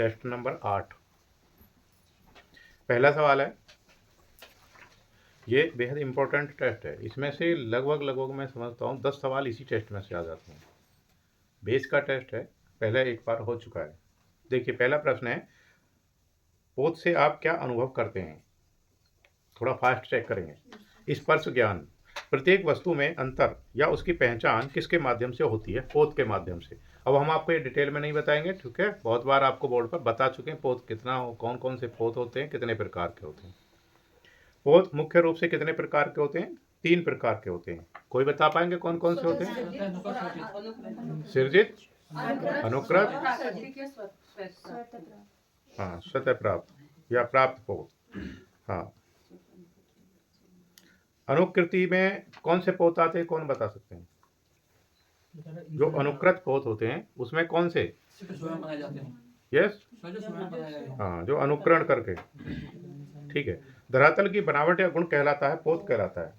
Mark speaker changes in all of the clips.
Speaker 1: Test number 8। पहला सवाल है, ये बेहद इंपॉर्टेंट टेस्ट है। इसमें से लगभग मैं समझता हूँ 10 सवाल इसी टेस्ट में से आ जाते हैं। बेस का टेस्ट है, पहले एक बार हो चुका है। देखिए, पहला प्रश्न है, पोत से आप क्या अनुभव करते हैं? थोड़ा फास्ट चेक करेंगे। स्पर्श ज्ञान, प्रत्येक वस्तु में अंतर या उसकी पहचान किसके माध्यम से होती है? पोत के माध्यम से। अब हम आपको ये डिटेल में नहीं बताएंगे, ठीक है? बहुत बार आपको बोर्ड पर बता चुके हैं पोत कितना, कौन कौन से पोत होते हैं, कितने प्रकार के होते हैं। पोत मुख्य रूप से कितने प्रकार के होते हैं? 3 प्रकार के होते हैं। कोई बता पाएंगे कौन कौन से होते हैं? सृजित, अनुकृत, हाँ, स्वतः प्राप्त या प्राप्त पोत। हाँ, अनुकृति में कौन से पोत आते हैं, कौन बता सकते हैं? जो अनुकृत पोत होते हैं उसमें कौन से? यस, हाँ, जो अनुकरण करके, ठीक है। धरातल की बनावट या गुण कहलाता है, पोत कहलाता है।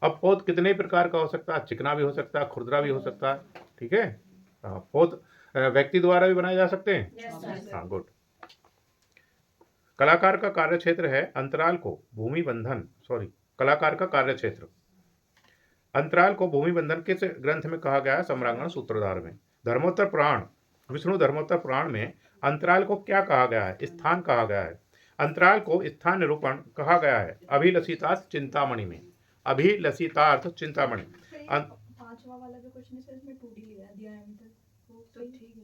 Speaker 1: अब पोत कितने प्रकार का हो सकता है? चिकना भी हो सकता है, खुरदरा भी हो सकता है, ठीक है। पोत व्यक्ति द्वारा भी बनाए जा सकते हैं। हाँ, गुड। कलाकार का कार्य क्षेत्र है अंतराल को भूमि बंधन, कलाकार का कार्य क्षेत्र अंतराल को भूमि बंधन किस ग्रंथ में कहा गया है? सम्रांगण सूत्रधार में। धर्मोत्तर पुराण, विष्णु धर्मोत्तर पुराण में अंतराल को क्या कहा गया है? स्थान कहा गया है। अंतराल को स्थान निरूपण कहा गया है अभिलषितार्थ चिंतामणि में। अभिलषितार्थ चिंतामणि।
Speaker 2: पांचवा वाला जो क्वेश्चन है इसमें 2D दिया है तो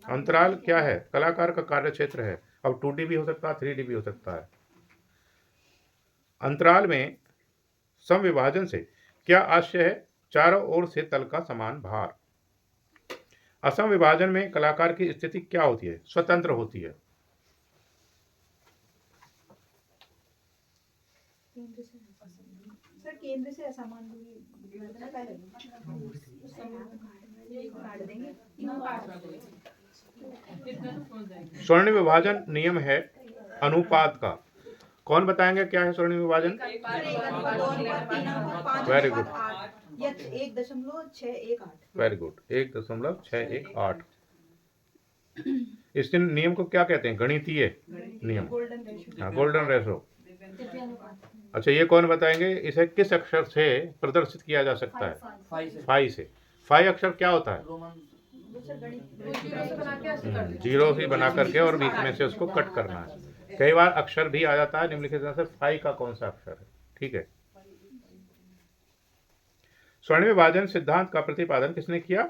Speaker 1: अंतराल क्या है? कलाकार का कार्य क्षेत्र है। अब 2D भी हो सकता है, 3D भी हो सकता है। अंतराल में समविभाजन से क्या आशय है? चारों ओर से तल का समान भार। असम विभाजन में कलाकार की स्थिति क्या होती है? स्वतंत्र होती है।
Speaker 2: सर, केंद्र से असमान दूरी
Speaker 1: स्वर्ण विभाजन नियम है अनुपात का। कौन बताएंगे क्या है स्वर्ण विभाजन? Very good,
Speaker 2: 1.618।
Speaker 1: Very good, 1.618। इस नियम को क्या कहते हैं? गणितीय नियम, हाँ, गोल्डन रेशो। अच्छा, ये कौन बताएंगे? इसे किस अक्षर से प्रदर्शित किया जा सकता है? फाई से। फाई अक्षर क्या होता है? जीरो ही बना करके और बीच में से उसको कट करना है। कई बार अक्षर भी आ जाता है निम्नलिखित में से फाई का कौन सा अक्षर है? ठीक है। स्वर्ण विभाजन सिद्धांत का प्रतिपादन किसने किया?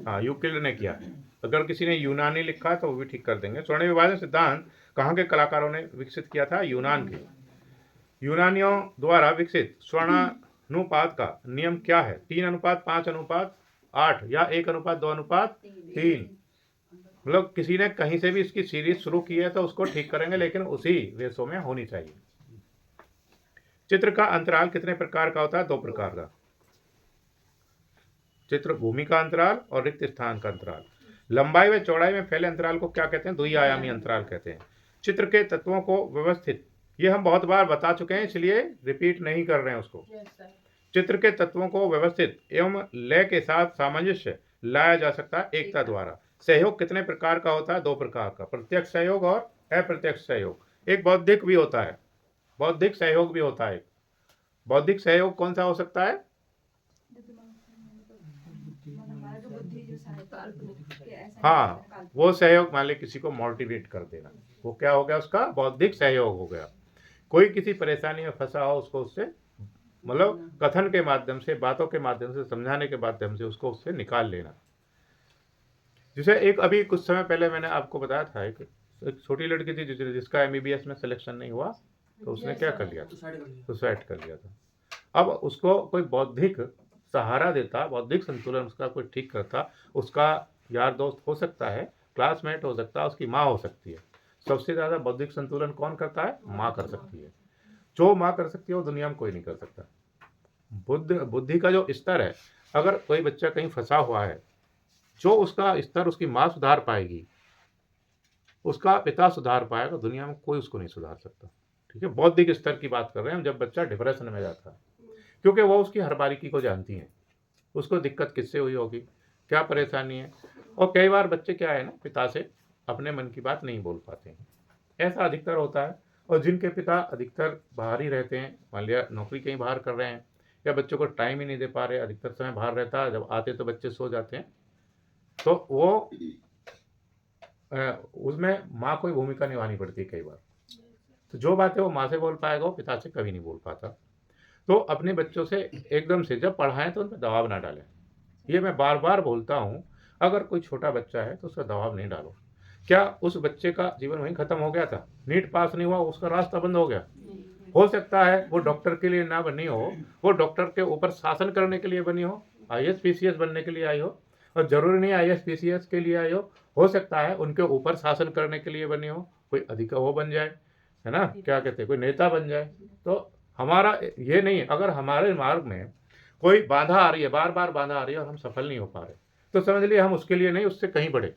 Speaker 1: हाँ, यूक्लिड ने किया। अगर किसी ने यूनानी लिखा तो वो भी ठीक कर देंगे। स्वर्ण विभाजन सिद्धांत कहाँ के कलाकारों ने विकसित किया था? यूनान के। यूनानियों द्वारा विकसित स्वर्णानुपात का नियम क्या है? 3:5:8 या 1:2:3। मतलब किसी ने कहीं से भी इसकी सीरीज शुरू की है तो उसको ठीक करेंगे, लेकिन उसी रेशो में होनी चाहिए। चित्र का अंतराल कितने प्रकार का होता है? 2 प्रकार का। चित्र भूमि का अंतराल और रिक्त स्थान का अंतराल। लंबाई व चौड़ाई में फैले अंतराल को क्या कहते हैं? द्विआयामी अंतराल कहते हैं। चित्र के तत्वों को व्यवस्थित, ये हम बहुत बार बता चुके हैं इसलिए रिपीट नहीं कर रहे हैं उसको। चित्र के तत्वों को व्यवस्थित एवं लय के साथ सामंजस्य लाया जा सकता है एकता द्वारा। सहयोग कितने प्रकार का होता है? 2 प्रकार का, प्रत्यक्ष सहयोग और अप्रत्यक्ष सहयोग। एक बौद्धिक भी होता है, बौद्धिक सहयोग भी होता है। बौद्धिक सहयोग कौन सा हो सकता है? हाँ, वो सहयोग, मान ली किसी को मोटिवेट कर देना, वो क्या हो गया? उसका बौद्धिक सहयोग हो गया। कोई किसी परेशानी में फंसा हो उसको उससे, मतलब कथन के माध्यम से, बातों के माध्यम से, समझाने के माध्यम से उसको उससे निकाल लेना। जैसे एक अभी कुछ समय पहले मैंने आपको बताया था, एक छोटी लड़की थी जिसका MBBS में सिलेक्शन नहीं हुआ तो उसने क्या कर लिया? सुसाइड कर लिया था। अब उसको कोई बौद्धिक सहारा देता, बौद्धिक संतुलन उसका कोई ठीक करता, उसका यार दोस्त हो सकता है, क्लासमेट हो सकता है, उसकी माँ हो सकती है। सबसे ज़्यादा बौद्धिक संतुलन कौन करता है? माँ कर सकती है। जो माँ कर सकती है वो दुनिया में कोई नहीं कर सकता। बुद्धि का जो स्तर है, अगर कोई बच्चा कहीं फंसा हुआ है, जो उसका स्तर उसकी माँ सुधार पाएगी, उसका पिता सुधार पाएगा, दुनिया में कोई उसको नहीं सुधार सकता। ठीक है, बौद्धिक स्तर की बात कर रहे हैं हम। जब बच्चा डिप्रेशन में जाता है, क्योंकि वो उसकी हर बारीकी को जानती है, उसको दिक्कत किससे हुई होगी, क्या परेशानी है। और कई बार बच्चे क्या है ना, पिता से अपने मन की बात नहीं बोल पाते हैं। ऐसा अधिकतर होता है। और जिनके पिता अधिकतर बाहर ही रहते हैं, मान लिया नौकरी कहीं बाहर कर रहे हैं या बच्चों को टाइम ही नहीं दे पा रहे, अधिकतर समय बाहर रहता है, जब आते तो बच्चे सो जाते हैं, तो वो उसमें माँ को ही भूमिका निभानी पड़ती है कई बार। तो जो बातें वो माँ से बोल पाएगा वो पिता से कभी नहीं बोल पाता। तो अपने बच्चों से एकदम से जब पढ़ाएं तो उन पर दबाव ना डालें। ये मैं बार बार बोलता हूँ, अगर कोई छोटा बच्चा है तो उसका दबाव नहीं डालो। क्या उस बच्चे का जीवन वहीं खत्म हो गया था? नीट पास नहीं हुआ, उसका रास्ता बंद हो गया? हो सकता है वो डॉक्टर के लिए ना बनी हो, वो डॉक्टर के ऊपर शासन करने के लिए बनी हो, आईएएस पीसीएस बनने के लिए आई हो। और जरूरी नहीं आईएएस पीसीएस के लिए आई हो सकता है उनके ऊपर शासन करने के लिए बनी हो, कोई अधिकारी वो बन जाए, है ना, क्या कहते हैं, कोई नेता बन जाए। तो हमारा ये नहीं, अगर हमारे मार्ग में कोई बाधा आ रही है, बार बार बाधा आ रही है और हम सफल नहीं हो पा रहे, तो समझ लिए हम उसके लिए नहीं, उससे कहीं बड़े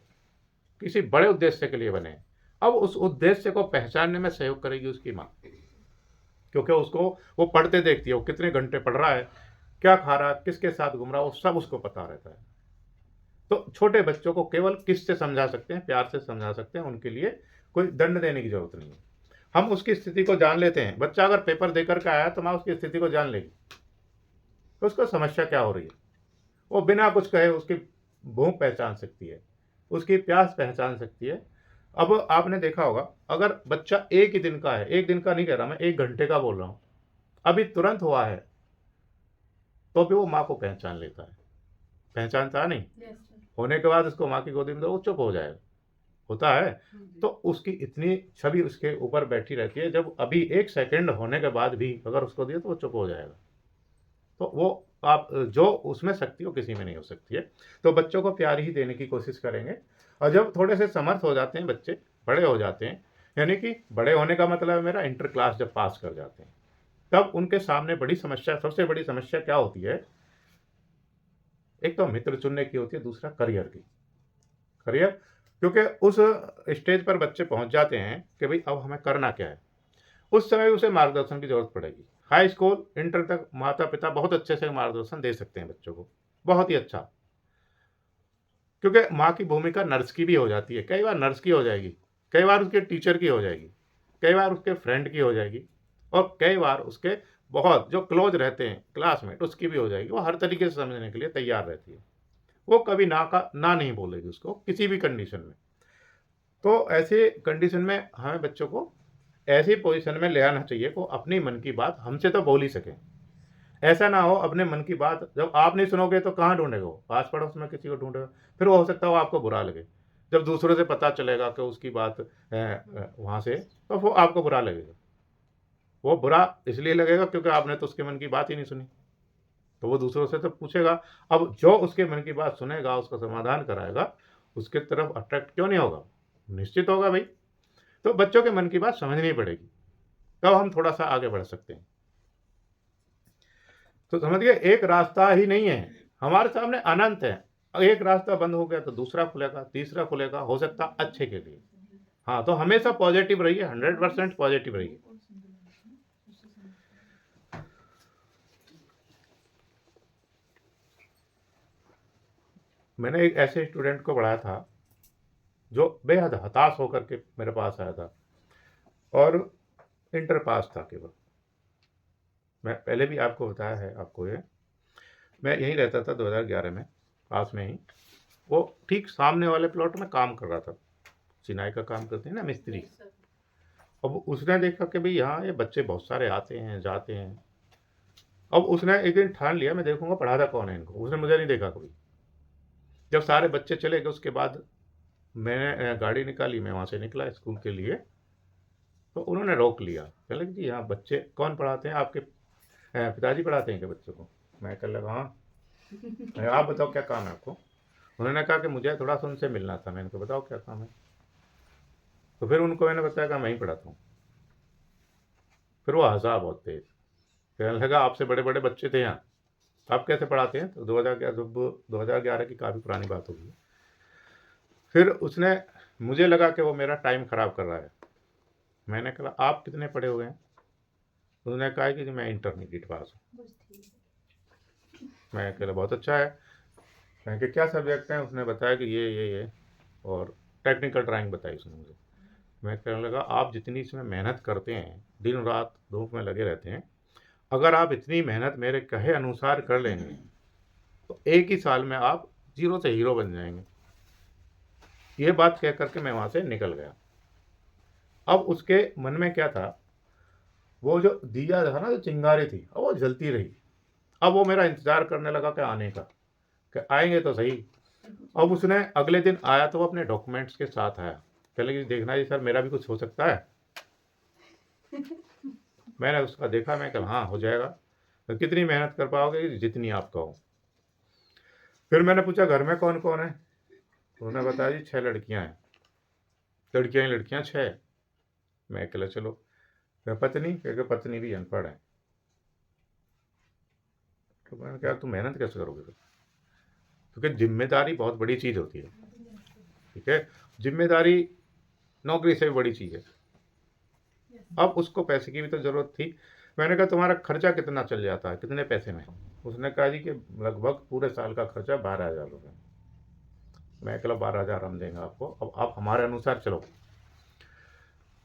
Speaker 1: किसी बड़े उद्देश्य के लिए बने। अब उस उद्देश्य को पहचानने में सहयोग करेगी उसकी माँ, क्योंकि उसको वो पढ़ते देखती है, वो कितने घंटे पढ़ रहा है, क्या खा रहा है, किसके साथ घूम रहा है, वो सब उसको पता रहता है। तो छोटे बच्चों को केवल किस से समझा सकते हैं? प्यार से समझा सकते हैं। उनके लिए कोई दंड देने की जरूरत नहीं है। हम उसकी स्थिति को जान लेते हैं। बच्चा अगर पेपर देकर के आया तो माँ उसकी स्थिति को जान लेगी, तो उसको समस्या क्या हो रही है, वो बिना कुछ कहे उसकी भूख पहचान सकती है, उसकी प्यास पहचान सकती है। अब आपने देखा होगा, अगर बच्चा एक ही दिन का है, एक दिन का नहीं कह रहा मैं, 1 घंटे का बोल रहा हूँ, अभी तुरंत हुआ है, तो भी वो माँ को पहचान लेता है। पहचानता है नहीं? होने के बाद उसको माँ की गोदी में दो, वो चुप हो जाएगा, होता है। तो उसकी इतनी छवि उसके ऊपर बैठी रहती है, जब अभी 1 सेकंड होने के बाद भी अगर उसको दिए तो वो चुप हो जाएगा। तो वो आप जो उसमें शक्ति वो किसी में नहीं हो सकती है। तो बच्चों को प्यार ही देने की कोशिश करेंगे। और जब थोड़े से समर्थ हो जाते हैं बच्चे, बड़े हो जाते हैं, यानी कि बड़े होने का मतलब है मेरा इंटर क्लास जब पास कर जाते हैं, तब उनके सामने बड़ी समस्या, सबसे बड़ी समस्या क्या होती है? एक तो मित्र चुनने की होती है, दूसरा करियर की। करियर, क्योंकि उस स्टेज पर बच्चे पहुंच जाते हैं कि भाई अब हमें करना क्या है। उस समय उसे मार्गदर्शन की जरूरत पड़ेगी। हाई स्कूल, इंटर तक माता पिता बहुत अच्छे से मार्गदर्शन दे सकते हैं बच्चों को, बहुत ही अच्छा। क्योंकि माँ की भूमिका नर्स की भी हो जाती है, कई बार नर्स की हो जाएगी, कई बार उसके टीचर की हो जाएगी, कई बार उसके फ्रेंड की हो जाएगी, और कई बार उसके बहुत जो क्लोज रहते हैं क्लासमेट उसकी भी हो जाएगी। वो हर तरीके से समझने के लिए तैयार रहती है। वो कभी ना नहीं बोलेगी उसको किसी भी कंडीशन में। तो ऐसे कंडीशन में हमें बच्चों को ऐसी पोजीशन में ले आना चाहिए को अपनी मन की बात हमसे तो बोल ही सके। ऐसा ना हो अपने मन की बात जब आप नहीं सुनोगे तो कहाँ ढूंढेगा वो, पास पड़ोस में किसी को ढूंढेगा, फिर वो हो सकता है वो आपको बुरा लगे। जब दूसरों से पता चलेगा कि उसकी बात वहाँ से, तो वो आपको बुरा लगेगा। वो बुरा इसलिए लगेगा क्योंकि आपने तो उसके मन की बात ही नहीं सुनी। तो वो दूसरों से तो पूछेगा। अब जो उसके मन की बात सुनेगा, उसका समाधान कराएगा, उसके तरफ अट्रैक्ट क्यों नहीं होगा? निश्चित होगा भाई। तो बच्चों के मन की बात समझनी पड़ेगी, तब हम थोड़ा सा आगे बढ़ सकते हैं। तो समझिए, एक रास्ता ही नहीं है, हमारे सामने अनंत है। एक रास्ता बंद हो गया तो दूसरा खुलेगा, तीसरा खुलेगा, हो सकता अच्छे के लिए। हाँ, तो हमेशा पॉजिटिव रहिए, 100% पॉजिटिव रहिए। मैंने एक ऐसे स्टूडेंट को पढ़ाया था जो बेहद हताश होकर के मेरे पास आया था, और इंटर पास था केवल। मैं पहले भी आपको बताया है आपको ये, मैं यहीं रहता था 2011 में, पास में ही। वो ठीक सामने वाले प्लॉट में काम कर रहा था, चिनाई का काम करते हैं ना मिस्त्री। अब उसने देखा कि भाई यहाँ ये बच्चे बहुत सारे आते हैं जाते हैं। अब उसने एक दिन ठान लिया मैं देखूंगा पढ़ाता कौन है इनको। उसने मुझे नहीं देखा कभी। जब सारे बच्चे चले गए उसके बाद मैंने गाड़ी निकाली, मैं वहाँ से निकला स्कूल के लिए, तो उन्होंने रोक लिया। कह लगे जी हाँ, बच्चे कौन पढ़ाते हैं? आपके पिताजी पढ़ाते हैं क्या बच्चों को? मैं कह लगा हाँ। आप बताओ क्या काम है आपको? उन्होंने कहा कि मुझे थोड़ा सा उनसे मिलना था। मैंने कहा बताओ क्या काम है? तो फिर उनको मैंने बताया कि मैं ही पढ़ाता हूँ। फिर वो हंसा बहुत तेज, कहने लगा आपसे बड़े बड़े बच्चे थे यहाँ, आप कैसे पढ़ाते हैं? तो 2011 की काफ़ी पुरानी बात होगी। फिर उसने, मुझे लगा कि वो मेरा टाइम ख़राब कर रहा है। मैंने कहा आप कितने पढ़े हुए हैं? उसने कहा कि मैं इंटरमीडिएट पास हूँ। मैं कहा बहुत अच्छा है। मैंने कहा क्या सब्जेक्ट हैं? उसने बताया कि ये और टेक्निकल ड्राइंग बताई उसने मुझे। मैं कहने लगा आप जितनी इसमें मेहनत करते हैं, दिन रात धूप में लगे रहते हैं, अगर आप इतनी मेहनत मेरे कहे अनुसार कर लेंगे तो एक ही साल में आप जीरो से हीरो बन जाएंगे। ये बात कह करके मैं वहाँ से निकल गया। अब उसके मन में क्या था, वो जो दिया था ना, जो चिंगारी थी, अब वो जलती रही। अब वो मेरा इंतज़ार करने लगा कि आने का, कि आएंगे तो सही। अब उसने अगले दिन आया तो वो अपने डॉक्यूमेंट्स के साथ आया। पहले कि देखना जी सर, मेरा भी कुछ हो सकता है। मैंने उसका देखा, मैं कहा हाँ हो जाएगा। तो कितनी मेहनत कर पाओगे? जितनी आप कहो। फिर मैंने पूछा घर में कौन कौन है? उन्होंने बताया जी 6 लड़कियां हैं। लड़कियां ही लड़कियां 6। मैं अकेला। चलो। फिर पत्नी? क्योंकि पत्नी भी अनपढ़ है। तो मैंने कहा तुम मेहनत कैसे करोगे फिर? क्योंकि जिम्मेदारी बहुत बड़ी चीज़ होती है। ठीक है, जिम्मेदारी नौकरी से भी बड़ी चीज़ है। अब उसको पैसे की भी तो ज़रूरत थी। मैंने कहा तुम्हारा खर्चा कितना चल जाता है, कितने पैसे में? उसने कहा जी कि लगभग पूरे साल का खर्चा 12,000 रुपये। मैं कहला 12,000 हम देंगे आपको, अब आप हमारे अनुसार चलो।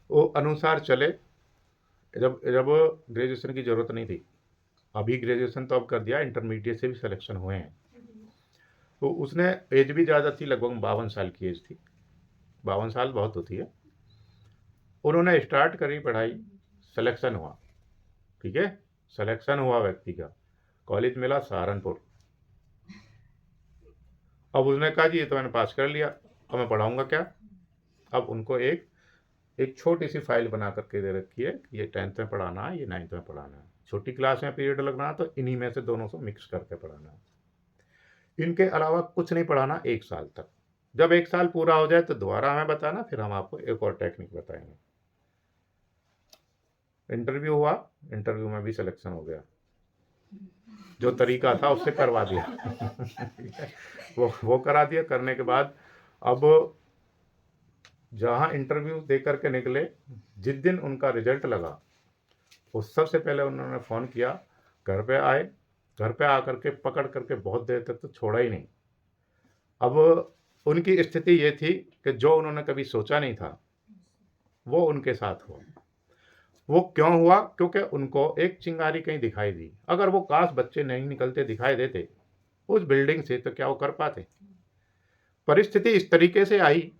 Speaker 1: वो अनुसार चले। जब जब ग्रेजुएशन की ज़रूरत नहीं थी, अभी ग्रेजुएशन तो अब कर दिया, इंटरमीडिएट से भी सिलेक्शन हुए हैं। तो उसने एज भी ज़्यादा थी, लगभग 52 साल की एज थी। 52 साल बहुत होती है। उन्होंने स्टार्ट करी पढ़ाई, सिलेक्शन हुआ। ठीक है, सिलेक्शन हुआ व्यक्ति का, कॉलेज मिला सहारनपुर। अब उसने कहा जी ये तो मैंने पास कर लिया, अब मैं पढ़ाऊँगा क्या? अब उनको एक एक छोटी सी फाइल बना करके दे रखी है कि ये 10th में पढ़ाना है, ये 9th में पढ़ाना है। छोटी क्लास में पीरियड लगना है तो इन्हीं में से दोनों को मिक्स करके पढ़ाना है। इनके अलावा कुछ नहीं पढ़ाना 1 साल तक। जब 1 साल पूरा हो जाए तो दोबारा हमें बताना, फिर हम आपको एक और टेक्निक बताएंगे। इंटरव्यू हुआ, इंटरव्यू में भी सिलेक्शन हो गया। जो तरीका था उससे करवा दिया। वो करा दिया। करने के बाद अब जहाँ इंटरव्यू दे करके निकले, जिस दिन उनका रिजल्ट लगा, उस सबसे पहले उन्होंने फ़ोन किया, घर पे आए। घर पे आकर के पकड़ करके बहुत देर तक तो छोड़ा ही नहीं। अब उनकी स्थिति ये थी कि जो उन्होंने कभी सोचा नहीं था वो उनके साथ हुआ। वो क्यों हुआ? क्योंकि उनको एक चिंगारी कहीं दिखाई दी। अगर वो काश बच्चे नहीं निकलते दिखाई देते उस बिल्डिंग से तो क्या वो कर पाते? परिस्थिति इस तरीके से आई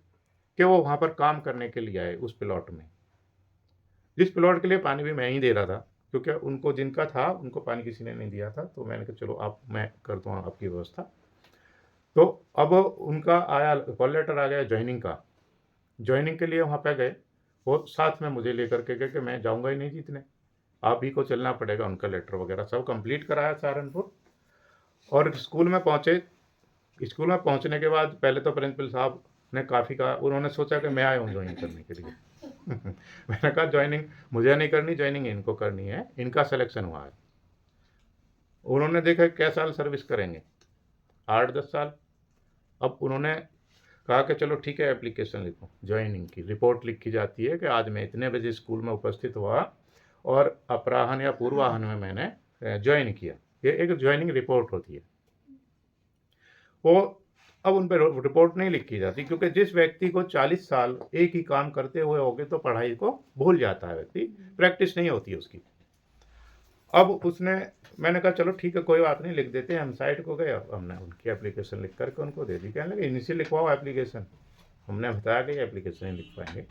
Speaker 1: कि वो वहाँ पर काम करने के लिए आए उस प्लॉट में। जिस प्लॉट के लिए पानी भी मैं ही दे रहा था, क्योंकि उनको जिनका था उनको पानी किसी ने नहीं दिया था। तो मैंने कहा चलो आप, मैं करता हूँ आपकी व्यवस्था। तो अब उनका आया, कॉल लेटर आ गया ज्वाइनिंग का। ज्वाइनिंग के लिए वहाँ पे गए। वो साथ में मुझे लेकर के गए कि मैं जाऊँगा ही नहीं जीतने, आप ही को चलना पड़ेगा। उनका लेटर वगैरह सब कंप्लीट कराया सहारनपुर। और स्कूल में पहुँचे। स्कूल में पहुँचने के बाद पहले तो प्रिंसिपल साहब ने काफ़ी कहा, उन्होंने सोचा कि मैं आया हूँ ज्वाइन करने के लिए। मैंने कहा ज्वाइनिंग मुझे नहीं करनी, ज्वाइनिंग इनको करनी है, इनका सिलेक्शन हुआ है। उन्होंने देखा क्या साल सर्विस करेंगे, 8-10 साल। अब उन्होंने कहा कि चलो ठीक है एप्लीकेशन लिखो। ज्वाइनिंग की रिपोर्ट लिखी जाती है कि आज मैं इतने बजे स्कूल में उपस्थित हुआ और अपराह्न या पूर्वाह्न में मैंने ज्वाइन किया। ये एक ज्वाइनिंग रिपोर्ट होती है। वो अब उन पर रिपोर्ट नहीं लिखी जाती, क्योंकि जिस व्यक्ति को 40 साल एक ही काम करते हुए हो गए तो पढ़ाई को भूल जाता है व्यक्ति, प्रैक्टिस नहीं होती उसकी। अब उसने, मैंने कहा चलो ठीक है कोई बात नहीं, लिख देते हैं। हम साइट को गए, हमने उनकी एप्लीकेशन लिख करके उनको दे दी। कहने लगे इनसे लिखवाओ एप्लीकेशन। हमने बताया कि एप्लीकेशन नहीं लिख पाएंगे।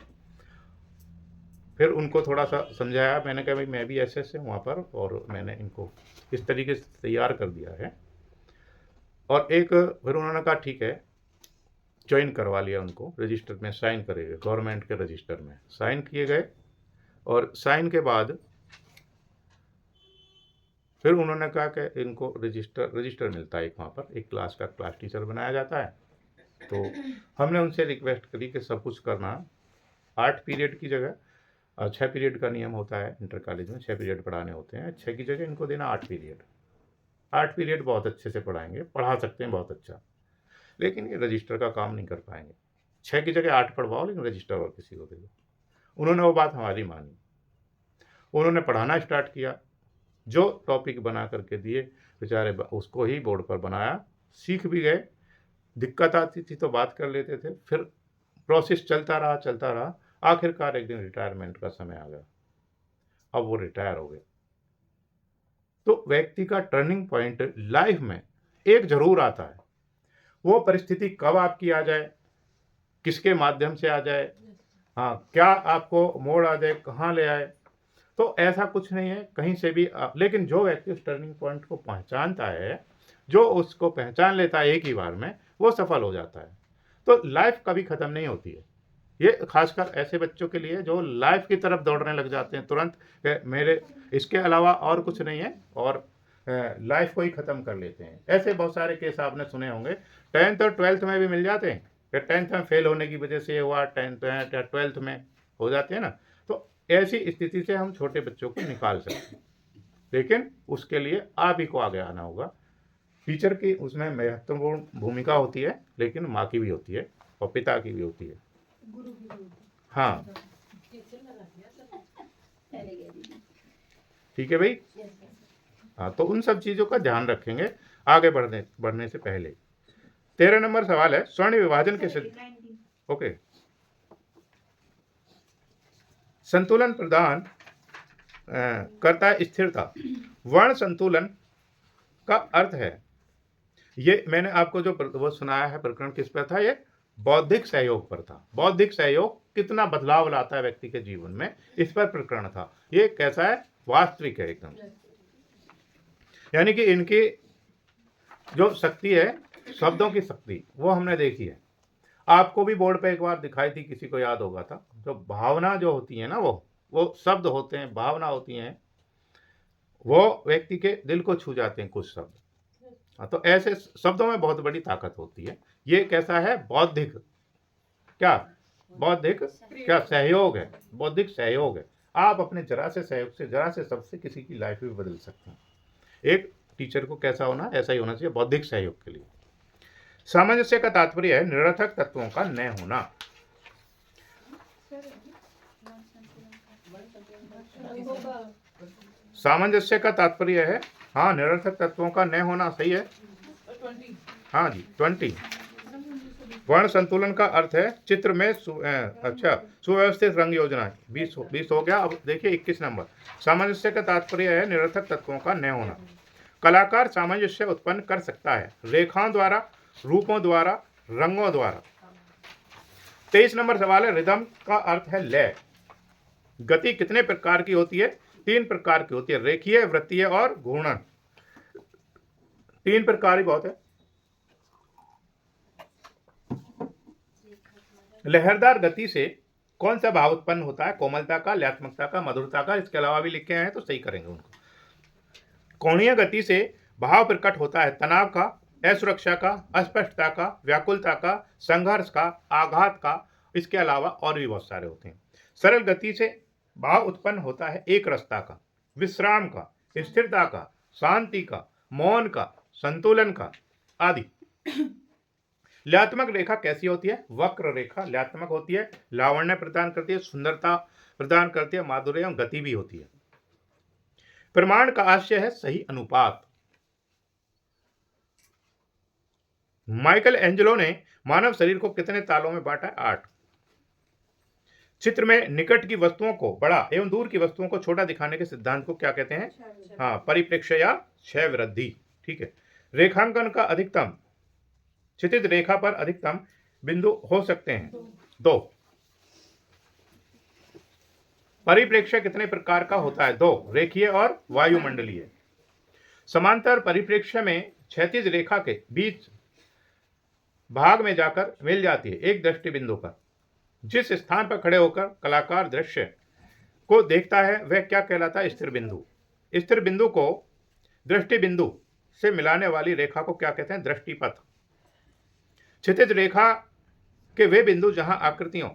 Speaker 1: फिर उनको थोड़ा सा समझाया। मैंने कहा भाई मैं भी ऐसे से वहाँ पर, और मैंने इनको इस तरीके से तैयार कर दिया है। और एक फिर उन्होंने कहा ठीक है, ज्वाइन करवा लिया उनको। रजिस्टर में साइन करे गए, गवर्नमेंट के रजिस्टर में साइन किए गए। और साइन के बाद फिर उन्होंने कहा कि इनको रजिस्टर मिलता है एक, वहाँ पर एक क्लास का क्लास टीचर बनाया जाता है। तो हमने उनसे रिक्वेस्ट करी कि सब कुछ करना 8 पीरियड की जगह 6 पीरियड का नियम होता है। इंटर कॉलेज में 6 पीरियड पढ़ाने होते हैं, 6 की जगह इनको देना 8 पीरियड। 8 पीरियड बहुत अच्छे से पढ़ाएंगे, पढ़ा सकते हैं बहुत अच्छा, लेकिन ये रजिस्टर का काम नहीं कर पाएंगे। 6 की जगह 8 पढ़वाओ, लेकिन रजिस्टर और किसी को दे दो। उन्होंने वो बात हमारी मानी। उन्होंने पढ़ाना स्टार्ट किया। जो टॉपिक बना करके दिए बेचारे उसको ही बोर्ड पर बनाया, सीख भी गए। दिक्कत आती थी तो बात कर लेते थे। फिर प्रोसेस चलता रहा, आखिरकार एक दिन रिटायरमेंट का समय आ गया। अब वो रिटायर हो गए। तो व्यक्ति का टर्निंग पॉइंट लाइफ में एक ज़रूर आता है। वो परिस्थिति कब आपकी आ जाए, किसके माध्यम से आ जाए, हाँ, क्या आपको मोड़ आ जाए, कहाँ ले आए, तो ऐसा कुछ नहीं है, कहीं से भी लेकिन जो व्यक्ति उस टर्निंग पॉइंट को पहचानता है, जो उसको पहचान लेता है एक ही बार में, वो सफल हो जाता है। तो लाइफ कभी ख़त्म नहीं होती है। ये खासकर ऐसे बच्चों के लिए जो लाइफ की तरफ दौड़ने लग जाते हैं तुरंत, मेरे इसके अलावा और कुछ नहीं है, और लाइफ को ही ख़त्म कर लेते हैं। ऐसे बहुत सारे केस आपने सुने होंगे, 10th और 12th में भी मिल जाते हैं, या 10th में फेल होने की वजह से हुआ, 10th या 12th में हो जाते हैं ना। तो ऐसी स्थिति से हम छोटे बच्चों को निकाल सकते हैं, लेकिन उसके लिए आप ही को आगे आना होगा। टीचर की उसमें महत्वपूर्ण भूमिका होती है, लेकिन माँ की भी होती है और पिता की भी होती है।
Speaker 2: गुरु की गुरु।
Speaker 1: हाँ,
Speaker 2: पहले कह दीजिए।
Speaker 1: ठीक है भाई। हाँ, तो उन सब चीज़ों का ध्यान रखेंगे आगे बढ़ने से पहले। 13 नंबर सवाल है, स्वर्ण विभाजन के ओके, संतुलन प्रदान करता है स्थिरता। वर्ण संतुलन का अर्थ है, ये मैंने आपको जो वो सुनाया है प्रकरण किस पर था, ये बौद्धिक सहयोग पर था। बौद्धिक सहयोग कितना बदलाव लाता है व्यक्ति के जीवन में, इस पर प्रकरण था। ये कैसा है, वास्तविक है एकदम। यानी कि इनकी जो शक्ति है, शब्दों की शक्ति, वो हमने देखी है। आपको भी बोर्ड पे एक बार दिखाई थी, किसी को याद होगा था, जो भावना जो होती है ना, वो शब्द होते हैं, भावना होती हैं, वो व्यक्ति के दिल को छू जाते हैं कुछ शब्द। तो ऐसे शब्दों में बहुत बड़ी ताकत होती है। ये कैसा है, बौद्धिक, क्या बौद्धिक, क्या सहयोग है, बौद्धिक सहयोग है। आप अपने जरा से सहयोग से, जरा से शब्द से किसी की लाइफ भी बदल सकते हैं। एक टीचर को कैसा होना, ऐसा ही होना चाहिए बौद्धिक सहयोग के लिए। सामंजस्य का तात्पर्य है निरर्थक तत्वों का न होना। सामंजस्य का तात्पर्य है, हाँ, निरर्थक तत्वों का न होना, सही है। हाँ जी, 20। वर्ण संतुलन का अर्थ है चित्र में सुव्यवस्थित रंग योजना। 20 हो गया। अब देखिए 21 नंबर, सामंजस्य का तात्पर्य है निरर्थक तत्वों का न होना। कलाकार सामंजस्य उत्पन्न कर सकता है रेखाओं द्वारा, रूपों द्वारा, रंगों द्वारा। 23 नंबर सवाल है, रिदम का अर्थ है लय। गति कितने प्रकार की होती है, 3 प्रकार की होती है, रेखीय, वृत्तीय और घूर्णन। 3 प्रकार ही बहुत है। लहरदार गति से कौन सा भाव उत्पन्न होता है, कोमलता का, ल्यात्मकता का, मधुरता का। इसके अलावा भी लिखे हैं तो सही करेंगे उनको। कोणीय गति से भाव प्रकट होता है तनाव का, असुरक्षा का, अस्पष्टता का, व्याकुलता का, संघर्ष का, आघात का। इसके अलावा और भी बहुत सारे होते हैं। सरल गति से भाव उत्पन्न होता है एक रसता का, विश्राम का, स्थिरता का, शांति का, मौन का, संतुलन का आदि। ल्यात्मक रेखा कैसी होती है, वक्र रेखा ल्यात्मक होती है, लावण्य प्रदान करती है, सुंदरता प्रदान करती है, माधुर्य एवं गति भी होती है। प्रमाण का आशय है सही अनुपात। माइकल एंजेलो ने मानव शरीर को कितने तालों में बांटा है, 8। चित्र में निकट की वस्तुओं को बड़ा एवं दूर की वस्तुओं को छोटा दिखाने के सिद्धांत को क्या कहते हैं, हाँ, परिप्रेक्ष्य या क्षय वृद्धि। ठीक है। रेखांकन का अधिकतम, क्षितिज रेखा पर अधिकतम बिंदु हो सकते हैं 2। परिप्रेक्ष्य कितने प्रकार का होता है, 2, रेखीय और वायुमंडलीय। समांतर परिप्रेक्ष्य में क्षैतिज रेखा के बीच भाग में जाकर मिल जाती है एक दृष्टि बिंदु पर। जिस स्थान पर खड़े होकर कलाकार दृश्य को देखता है वह क्या कहलाता है, स्थिर बिंदु। स्थिर बिंदु को दृष्टि बिंदु से मिलाने वाली रेखा को क्या कहते हैं, दृष्टिपथ। क्षितिज रेखा के वे बिंदु जहां आकृतियों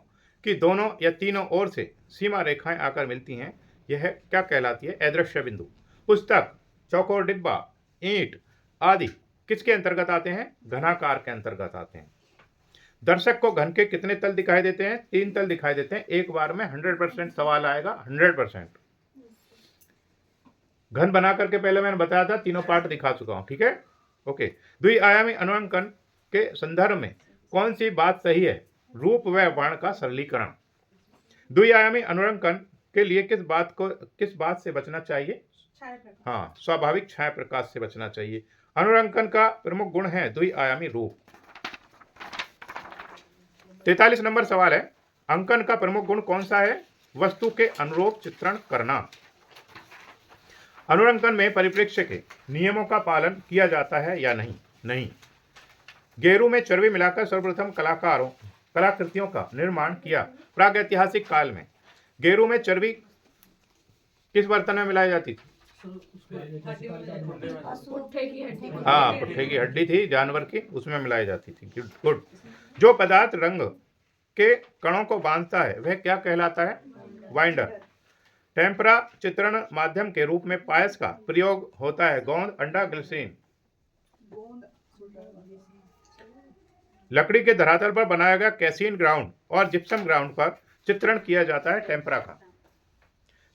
Speaker 1: की दोनों या तीनों ओर से सीमा रेखाएं आकर मिलती हैं, यह क्या कहलाती है, अदृश्य बिंदु। पुस्तक, चौकोर डिब्बा, ईंट आदि किसके अंतर्गत आते हैं, घनाकार के अंतर्गत आते हैं। दर्शक को घन के कितने तल दिखाई देते हैं, 3 तल दिखाई देते हैं। एक बार में 100% सवाल आएगा, 100%। घन बना करके पहले मैंने बताया था, तीनों पार्ट दिखा चुका हूं। ठीक है, ओके। द्विआयामी अनुअंकन के संदर्भ में कौन सी बात सही है, रूप व वर्ण का सरलीकरण। द्विआयामी अनुरंकन के लिए किस बात से बचना चाहिए?
Speaker 2: छाया प्रकाश।
Speaker 1: हाँ, स्वाभाविक छाया प्रकाश से बचना चाहिए। अनुरंकन का प्रमुख गुण है द्विआयामी रूप। 43 नंबर सवाल है, अंकन का प्रमुख गुण कौन सा है? वस्तु के अनुरूप चित्रण करना। अनुरंकन में परिप्रेक्ष्य के नियमों का पालन किया जाता है या नहीं? नहीं। गेरू में चर्बी मिलाकर सर्वप्रथम कलाकृतियों का निर्माण किया। प्रागैतिहासिक काल में गेरू में चर्बी किस बर्तन में मिलाई जाती थी?
Speaker 2: पुट्ठे की हड्डी।
Speaker 1: हाँ, पुट्ठे की हड्डी थी जानवर की, उसमें मिलाई जाती थी। गुड। जो पदार्थ रंग के कणों को बांधता है वह क्या कहलाता है? वाइंडर। टेम्परा चित्रण माध्यम के रूप में पायस का प्रयोग होता है। गोंद, अंडा, ग्लिसरीन। लकड़ी के धरातल पर बनाया गया कैसीन ग्राउंड और जिप्सम ग्राउंड पर चित्रण किया जाता है टेम्परा का।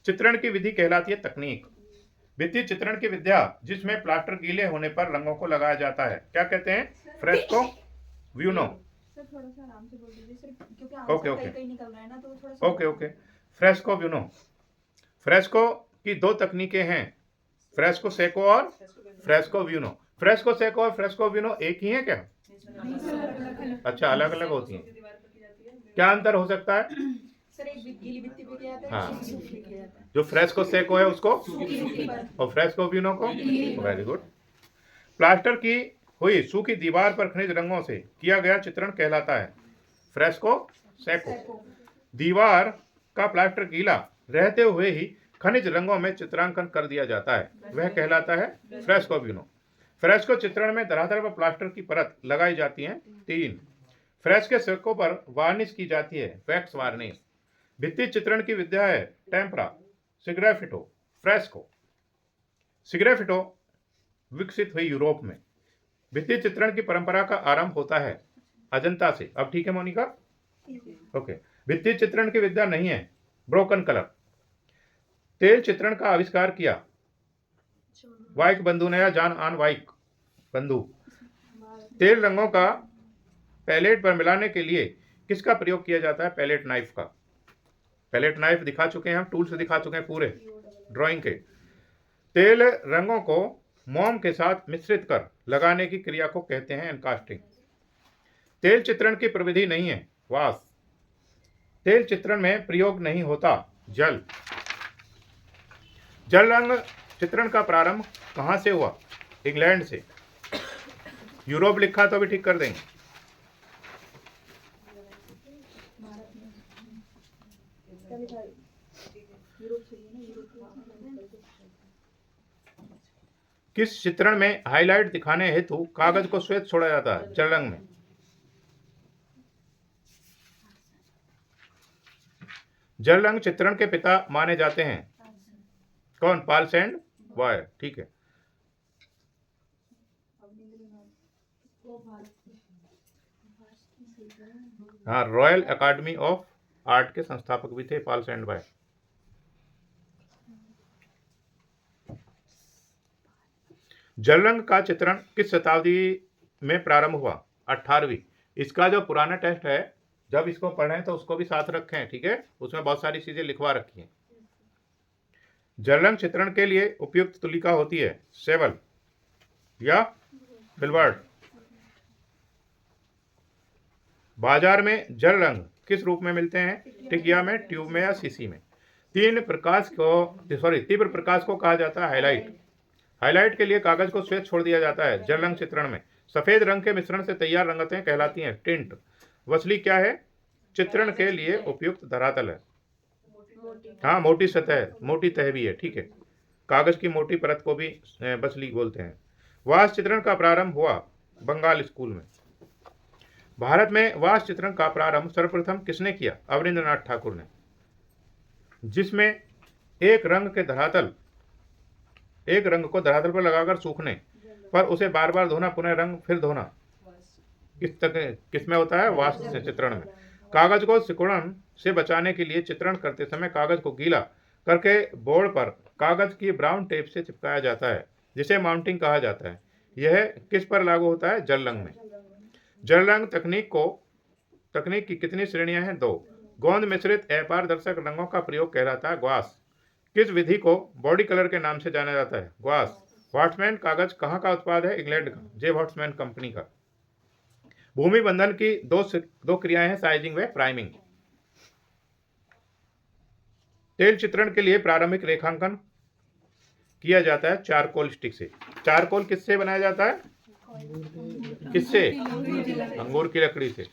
Speaker 1: चित्रण की विधि कहलाती है तकनीक। भित्ति चित्रण की विद्या जिसमें प्लास्टर गीले होने पर रंगों को लगाया जाता है क्या कहते हैं? फ्रेस्को, व्यूनो।
Speaker 2: सर थोड़ा सा आराम से बोल दीजिए सर, क्योंकि
Speaker 1: ओके,
Speaker 2: आंसर
Speaker 1: ओके।
Speaker 2: कहीं निकल रहा है ना, तो थोड़ा सा
Speaker 1: ओके। फ्रेस्को, व्यूनो। फ्रेस्को की दो तकनीकें हैं, फ्रेस्को सेको और फ्रेस्को व्यूनो। फ्रेस्को सेको और फ्रेस्को व्यूनो एक ही है क्या? अच्छा, अलग अलग होती हैं। क्या अंतर हो सकता है?
Speaker 2: सर एक गीली मिट्टी पे किया जाता है,
Speaker 1: हाँ।
Speaker 2: सूखी पे किया जाता है।
Speaker 1: जो फ्रेस्को सेको है उसको
Speaker 2: सूखी मिट्टी पर।
Speaker 1: और फ्रेस्को व्यूनो को? Very good. प्लास्टर की हुई सूखी दीवार पर खनिज रंगों से किया गया चित्रण कहलाता है फ्रेस्को सेको। दीवार का प्लास्टर गीला रहते हुए ही खनिज रंगों में चित्रांकन कर दिया जाता है, वह कहलाता है फ्रेस्को व्यूनो। फ्रेस्को चित्रण में धरातल पर प्लास्टर की परत लगाई जाती है 3। फ्रेस्को सेको पर वार्निश की जाती है, वैक्स वार्निश। भित्ति चित्रण की विद्या है टेम्परा, सिग्राफिटो, फ्रेस्को। सिग्राफिटो विकसित हुई यूरोप में। भित्ति चित्रण की परंपरा का आरंभ होता है अजंता से। अब ठीक है मोनिका? ओके। भित्ति चित्रण की विद्या नहीं है ब्रोकन कलर। तेल चित्रण का आविष्कार किया वाइक बंधु ने या जॉन आन वाइक बंधु। तेल रंगों का पैलेट पर मिलाने के लिए किसका प्रयोग किया जाता है? पैलेट नाइफ का। पैलेट नाइफ दिखा चुके हैं हम, टूल्स दिखा चुके हैं पूरे ड्राइंग के। तेल रंगों को मोम के साथ मिश्रित कर लगाने की क्रिया को कहते हैं एनकास्टिंग। तेल चित्रण की प्रविधि नहीं है वास। तेल चित्रण में प्रयोग नहीं होता जल। जल रंग चित्रण का प्रारंभ कहां से हुआ? इंग्लैंड से। यूरोप लिखा तो भी ठीक कर देंगे। किस चित्रण में हाईलाइट दिखाने हेतु कागज को श्वेत छोड़ा जाता है? जल रंग में। जल रंग चित्रण के पिता माने जाते हैं कौन? पाल्स एंड बॉयर। ठीक है। हाँ, रॉयल अकादमी ऑफ आर्ट के संस्थापक भी थे पाल्स एंड बॉयर। जल रंग का चित्रण किस शताब्दी में प्रारंभ हुआ? 18वीं। इसका जो पुराना टेस्ट है जब इसको पढ़ें तो उसको भी साथ रखें, ठीक है? उसमें बहुत सारी चीजें लिखवा रखी हैं। जल रंग चित्रण के लिए उपयुक्त तुलिका होती है सेवल या फिल्बर्ट। बाजार में जल रंग किस रूप में मिलते हैं? टिकिया में, ट्यूब में या शीशी में। तीव्र प्रकाश को कहा जाता है हाईलाइट। हाईलाइट के लिए कागज को श्वेत छोड़ दिया जाता है जल रंग चित्रण में। सफेद रंग के मिश्रण से तैयार रंगतें कहलाती हैं टिंट। वसली क्या है? चित्रण के लिए उपयुक्त धरातल है। हाँ, मोटी सतह, मोटी तह भी है, ठीक है। कागज की मोटी परत को भी बसली बोलते हैं। वास चित्रण का प्रारंभ हुआ बंगाल स्कूल में। भारत में वास चित्रण का प्रारंभ सर्वप्रथम किसने किया? अवनींद्रनाथ ठाकुर ने, जिसमें एक रंग को धरातल पर लगाकर सूखने पर उसे बार बार धोना, पुनः रंग, फिर धोना किसमें होता है? वास चित्रण में। कागज को सिकुड़न से बचाने के लिए चित्रण करते समय कागज को गीला करके बोर्ड पर कागज की ब्राउन टेप से चिपकाया जाता है, जिसे माउंटिंग कहा जाता है। यह किस पर लागू होता है? जल रंग में। जल रंग तकनीक को तकनीक की कितनी श्रेणियां हैं? 2। गोंद मिश्रित अपारदर्शक रंगों का प्रयोग कहलाता है ग्वास। किस विधि को बॉडी कलर के नाम से जाना जाता है? ग्वास। व्हाट्समैन कागज कहाँ का उत्पाद है? इंग्लैंड का, जे व्हाट्समैन कंपनी का। भूमि बंधन की दो क्रियाएं हैं, साइजिंग व प्राइमिंग। तेल चित्रण के लिए प्रारंभिक रेखांकन किया जाता है चारकोल स्टिक से। चारकोल किससे बनाया जाता है? किससे? अंगूर की लकड़ी से।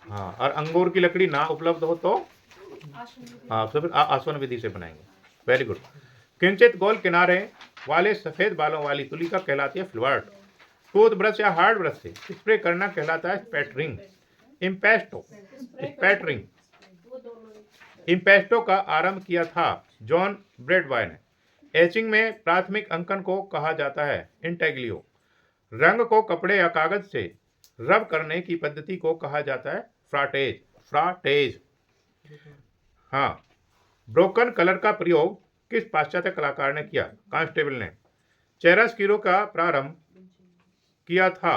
Speaker 1: हाँ, और अंगूर की लकड़ी ना उपलब्ध हो तो हाँ, तो फिर आसवन विधि से बनाएंगे। Very good. किंचित गोल किनारे वाले सफेद बालों वाली तुलिका कहलाती है फ्लवर्ट। टूथब्रश या हार्ड ब्रश से स्प्रे करना कहलाता है स्पैटरिंग। स्पैटरिंग इम्पेस्टो का आरंभ किया था जॉन ब्रेडवाय ने। एचिंग में प्राथमिक अंकन को कहा जाता है इंटेग्लियो। रंग को कपड़े या कागज से रब करने की पद्धति को कहा जाता है फ्राटेज। हाँ, ब्रोकन कलर का प्रयोग किस पाश्चात्य कलाकार ने किया? कांस्टेबल ने। चिरोस्क्यूरो का प्रारंभ किया था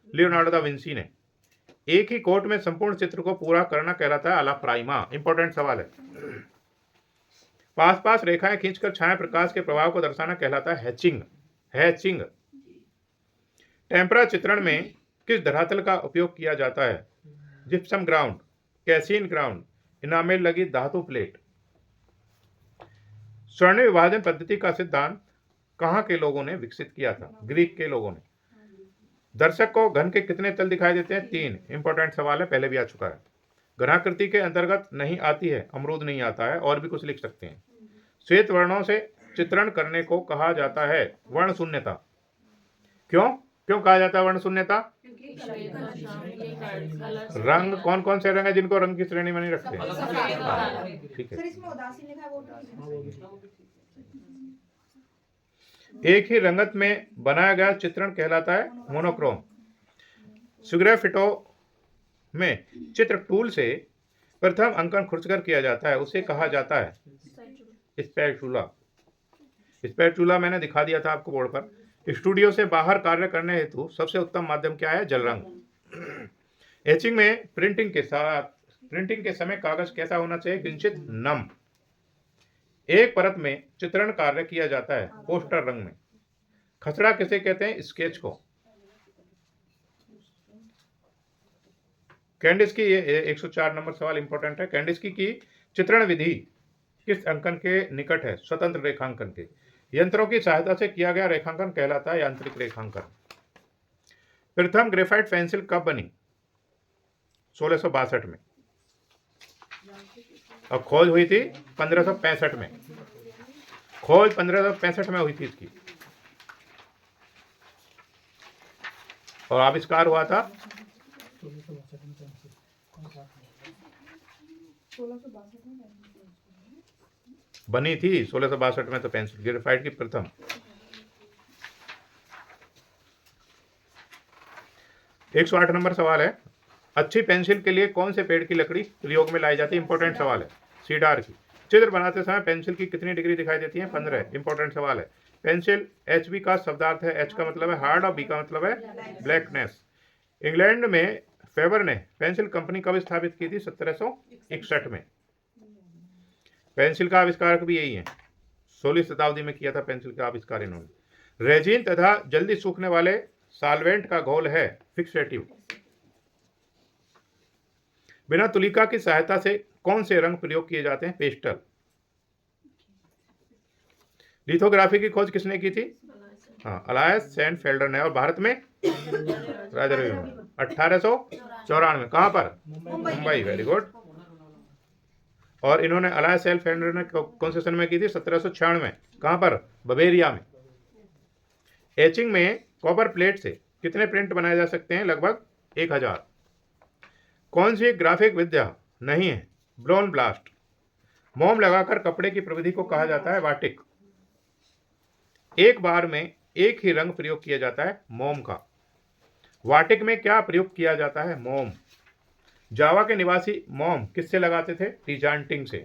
Speaker 1: लियोनार्डो दा विंसी ने। एक ही कोट में संपूर्ण चित्र को पूरा करना कहलाता है अला प्राइमा। इंपॉर्टेंट सवाल है। पास रेखाएं खींचकर छाया प्रकाश के प्रभाव को दर्शाना कहलाता है हैचिंग। टेम्परा चित्रण में किस धरातल का उपयोग किया जाता है? Gypsum ground, casein ground, enamel लगी धातु प्लेट। स्वर्ण विभाजन पद्धति का सिद्धांत कहाँ के लोगों ने विकसित किया था? ग्रीक के लोगों ने। दर्शक को घन के कितने तल दिखाई देते हैं? 3। इंपॉर्टेंट सवाल है, पहले भी आ चुका है। घनाकृति के अंतर्गत नहीं आती है, अमरूद नहीं आता है, और भी कुछ लिख सकते हैं। श्वेत वर्णों से चित्रण करने को कहा जाता है वर्ण शून्यता। क्यों कहा जाता है वर्ण शून्यता? रंग कौन कौन से रंग है जिनको रंग की श्रेणी में नहीं रखते? ठीक है। एक ही रंगत में बनाया गया चित्रण कहलाता है मोनोक्रोम। सुग्राफिटो में चित्र टूल से प्रथम अंकन खुरचकर किया जाता है, उसे कहा जाता है स्पैचुला मैंने दिखा दिया था आपको बोर्ड पर। स्टूडियो से बाहर कार्य करने हेतु सबसे उत्तम माध्यम क्या है? जल रंग। एचिंग में प्रिंटिंग के समय कागज कैसा होना चाहिए? किंचित नम। एक परत में चित्रण कार्य किया जाता है पोस्टर रंग में। खसड़ा किसे कहते हैं? स्केच को। कैंडिस्की, ये 104 नंबर सवाल इंपॉर्टेंट है। कैंडिस्की की चित्रण विधि किस अंकन के निकट है? स्वतंत्र रेखांकन के। यंत्रों की सहायता से किया गया रेखांकन कहलाता है यांत्रिक रेखांकन। प्रथम ग्रेफाइट पेंसिल कब बनी? 1662 में। और खोज हुई थी 1565 में। खोज 1565 में हुई थी इसकी, और आविष्कार हुआ था
Speaker 2: 1662 में।
Speaker 1: बनी थी 1662 में तो पेंसिल ग्रेफाइट की प्रथम। 108 नंबर सवाल है। अच्छी पेंसिल के लिए कौन से पेड़ की लकड़ी प्रयोग में लाई जाती है? इंपॉर्टेंट सवाल है। सीडार की। चित्र बनाते समय पेंसिल की कितनी डिग्री दिखाई देती है? 15। इंपॉर्टेंट सवाल है। पेंसिल HB का शब्दार्थ है। H का मतलब है हार्ड और B का मतलब है ब्लैकनेस। इंग्लैंड में फेबर ने पेंसिल कंपनी कब स्थापित की थी? 1761 में। पेंसिल का आविष्कारक भी यही है। 16वीं शताब्दी में किया था पेंसिल का आविष्कार इन्होंने। रेजिन तथा जल्दी सूखने वाले सॉल्वेंट का घोल है फिक्सेटिव। बिना तुलिका की सहायता से कौन से रंग प्रयोग किए जाते हैं? पेस्टल। लिथोग्राफी की खोज किसने की थी? हाँ, अलायस सेंट फेल्डर ने। और भारत में राजा रवि वर्मा 1894 में। कहाँ पर? मुंबई। Very good. और इन्होंने अलायस सेंट फेल्डर ने कौन से सन में की थी? 1796 में। कहाँ पर? बवेरिया में। एचिंग में कॉपर प्लेट से कितने प्रिंट बनाए जा सकते हैं? लगभग 1000। कौन सी ग्राफिक विद्या नहीं है? Blown blast. मोम लगाकर कपड़े की प्रविधि को कहा जाता है वाटिक। एक बार में एक ही रंग प्रयोग किया जाता है मोम का। वाटिक में क्या प्रयोग किया जाता है? मोम। जावा के निवासी मोम किससे लगाते थे? टीजांटिंग से।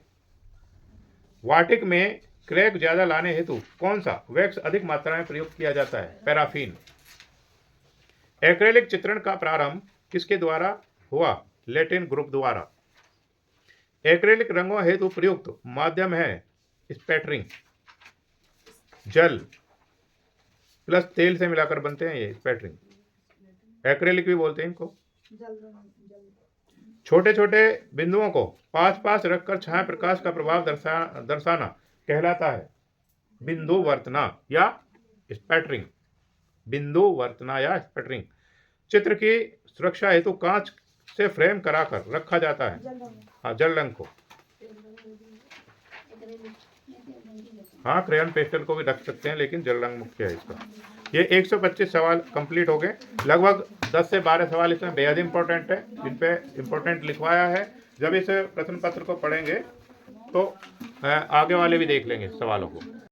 Speaker 1: वाटिक में क्रैक ज्यादा लाने हेतु कौन सा वैक्स अधिक मात्रा में प्रयोग किया जाता है? पैराफिन। एक्रेलिक चित्रण का प्रारंभ किसके द्वारा हुआ? लेटिन ग्रुप द्वारा। एक्रेलिक रंगों हेतु प्रयुक्त माध्यम है स्पैटरिंग, जल प्लस तेल से मिलाकर बनते हैं ये स्पैटरिंग। एक्रेलिक भी बोलते हैं इनको। छोटे छोटे बिंदुओं को पास पास रखकर छाया प्रकाश का प्रभाव दर्शाना कहलाता है बिंदु वर्तना या स्पैटरिंग। बिंदु वर्तना या स्पैटरिंग। चित्र की सुरक्षा हेतु कांच से फ्रेम कराकर रखा जाता है। हाँ, जल रंग को। हाँ, क्रेयन पेस्टल को भी रख सकते हैं, लेकिन जल रंग मुख्य है इसका। ये 125 सवाल कंप्लीट हो गए। लगभग 10 से 12 सवाल इसमें बेहद इंपॉर्टेंट है, जिन पे इंपॉर्टेंट लिखवाया है। जब इस प्रश्न पत्र को पढ़ेंगे तो आगे वाले भी देख लेंगे सवालों को।